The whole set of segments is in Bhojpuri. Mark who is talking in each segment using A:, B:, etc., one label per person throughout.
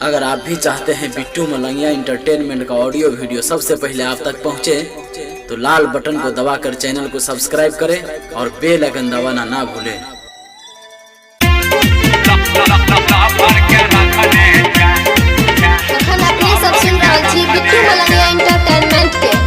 A: अगर आप भी चाहते हैं बिट्टू मलंगिया इंटरटेनमेंट का ऑडियो वीडियो सबसे पहले आप तक पहुंचे, तो लाल बटन को दबाकर चैनल को सब्सक्राइब करें और बेल आइकन दबाना ना भूलें।
B: अखन अपने सब सुन रहल छी बिट्टू मलंगिया इंटरटेनमेंट के।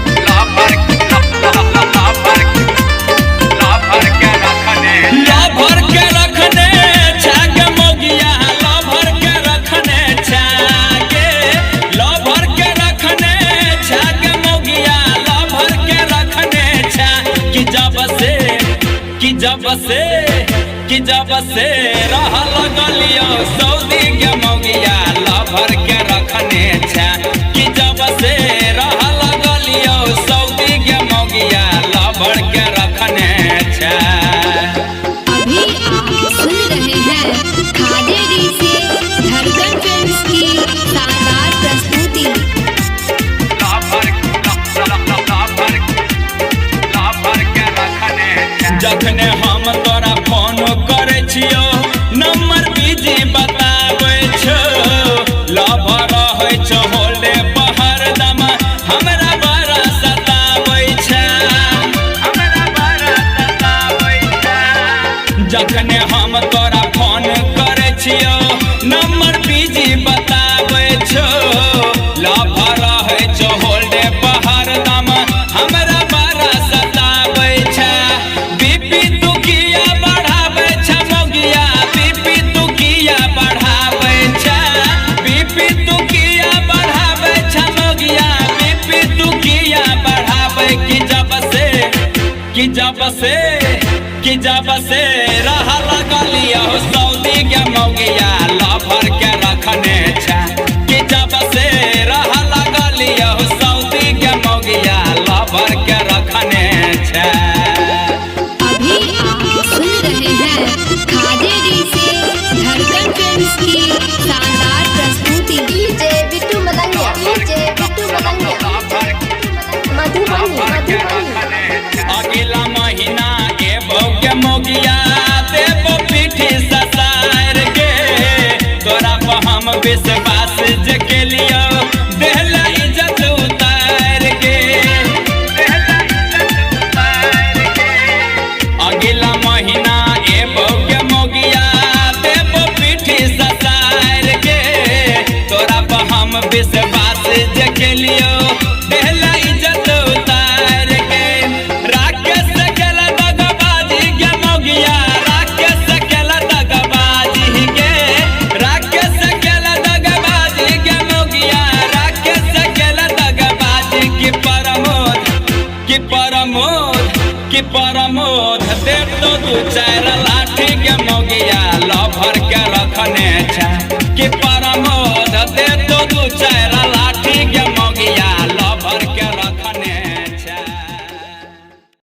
C: जब से रह लगलियो सऊदी के मौगिया लभर के रखने छा कि जब से रह लगलियो सऊदी के मौगिया लभर के रखने छा।
B: अभी आप सुन रहे हैं खादेरी से धड़कन फिल्म्स की शानदार प्रस्तुति।
C: जखने हम तोरा फोन करे छियो नंबर बिजी बताबै छो लभर रहै छो होल्डे पहर दम हमरा बड़ा सताबै छा जखने हम तोरा फोन करे छियो नंबर बिजी बताबै छो लभर रहै छो होल्डे पहर दम हमरा बड़ा सताबै छा। बीपी तू किया बढ़ाबै छा मौगिया बीपी तू किया बढ़ाबै छा बीपी तू किया बढ़ाबै छा मौगिया बीपी तू किया बढ़ाबै कि जब से रह लगलियो सऊदी के मौगिया लभर के रखने छा कि जब से रह लगलियो सऊदी के मौगिया लभर के रखने छा।
B: अभी आप सुन रहे हैं खादेरी से धड़कन फिल्म्स की शानदार प्रस्तुति। डीजे बिट्टू मलंगिया मधुबनी।
C: अगला महीना एबो के मौगिया देबो पीठी ससार के तोरा पर हम विश्वास जे केलियो देहला इज्जत उतार के अगला महीना एबो के मौगिया देबो पीठी ससार के तोरा पर हम विश्वास जे केलियो देहला इज्जत उतार के। राकेश केला दगबाजी के मौगिया राकेश केला दगबाजी के राकेश केला दगबाजी के मौगिया राकेश केला दगबाजी की परमोद देव तो दू चार लाठी के मौगिया लभर के रखने छा कि परमोद देव तो दू चार